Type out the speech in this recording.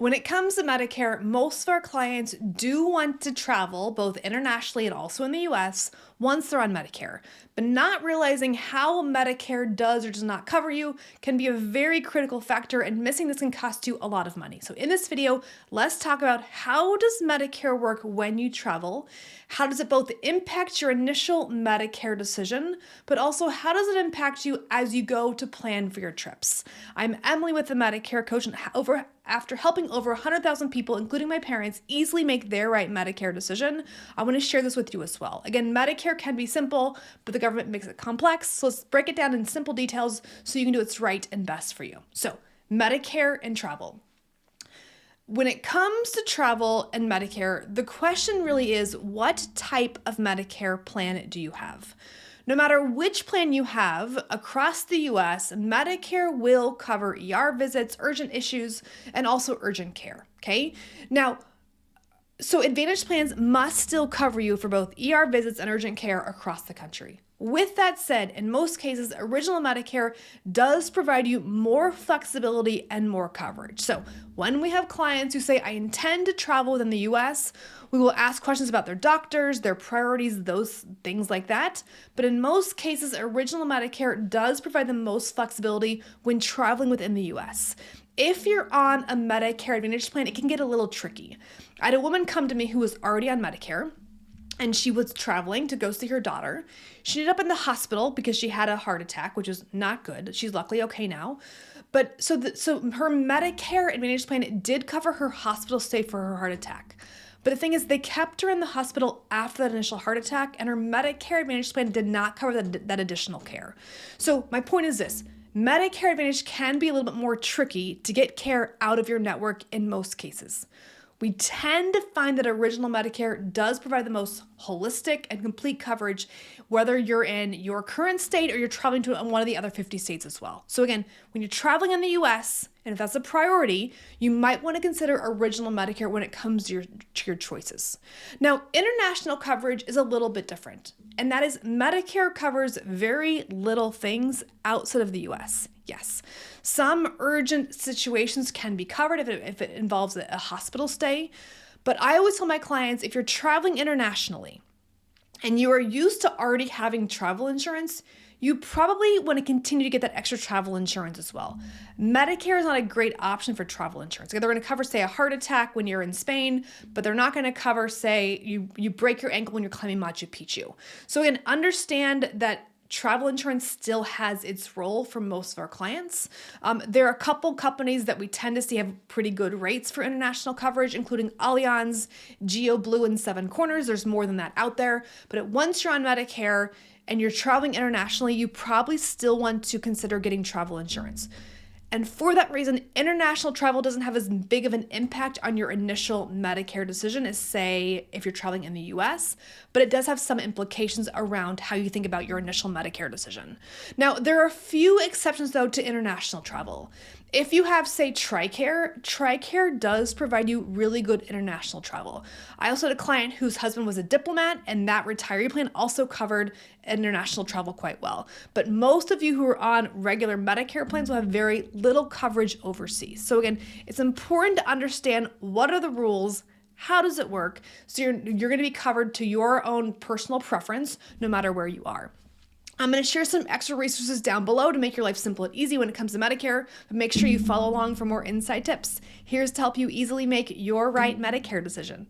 When it comes to Medicare, most of our clients do want to travel both internationally and also in the US once they're on Medicare. But not realizing how Medicare does or does not cover you can be a very critical factor, and missing this can cost you a lot of money. So in this video, let's talk about how does Medicare work when you travel? How does it both impact your initial Medicare decision, but also how does it impact you as you go to plan for your trips? I'm Emily with the Medicare Coach, and after helping over 100,000 people, including my parents, easily make their right Medicare decision, I want to share this with you as well. Again, Medicare can be simple, but the government makes it complex. So let's break it down in simple details so you can do what's right and best for you. So, Medicare and travel. When it comes to travel and Medicare, the question really is, what type of Medicare plan do you have? No matter which plan you have across the US, Medicare will cover ER visits, urgent issues, and also urgent care, okay? Now, so Advantage plans must still cover you for both ER visits and urgent care across the country. With that said, in most cases, Original Medicare does provide you more flexibility and more coverage. So when we have clients who say, I intend to travel within the US, we will ask questions about their doctors, their priorities, those things like that. But in most cases, Original Medicare does provide the most flexibility when traveling within the US. If you're on a Medicare Advantage plan, it can get a little tricky. I had a woman come to me who was already on Medicare, and she was traveling to go see her daughter. She ended up in the hospital because she had a heart attack, which is not good. She's luckily okay now. But so her Medicare Advantage plan did cover her hospital stay for her heart attack. But the thing is, they kept her in the hospital after that initial heart attack, and her Medicare Advantage plan did not cover that additional care. So my point is this. Medicare Advantage can be a little bit more tricky to get care out of your network in most cases. We tend to find that Original Medicare does provide the most holistic and complete coverage, whether you're in your current state or you're traveling to one of the other 50 states as well. So again, when you're traveling in the US, and if that's a priority, you might want to consider Original Medicare when it comes to your choices. Now, international coverage is a little bit different, and that is Medicare covers very little things outside of the US. Yes, some urgent situations can be covered if it involves a hospital stay, but I always tell my clients, if you're traveling internationally and you are used to already having travel insurance, you probably want to continue to get that extra travel insurance as well. Medicare is not a great option for travel insurance. They're going to cover, say, a heart attack when you're in Spain, but they're not going to cover, say, you break your ankle when you're climbing Machu Picchu. So again, understand that travel insurance still has its role for most of our clients. There are a couple companies that we tend to see have pretty good rates for international coverage, including Allianz, GeoBlue, and Seven Corners. There's more than that out there. But once you're on Medicare and you're traveling internationally, you probably still want to consider getting travel insurance. And for that reason, international travel doesn't have as big of an impact on your initial Medicare decision as, say, if you're traveling in the US, but it does have some implications around how you think about your initial Medicare decision. Now, there are a few exceptions, though, to international travel. If you have, say, TRICARE does provide you really good international travel. I also had a client whose husband was a diplomat, and that retiree plan also covered international travel quite well. But most of you who are on regular Medicare plans will have very little coverage overseas. So again, it's important to understand what are the rules, how does it work, so you're going to be covered to your own personal preference no matter where you are. I'm going to share some extra resources down below to make your life simple and easy when it comes to Medicare, but make sure you follow along for more inside tips. Here's to help you easily make your right Medicare decision.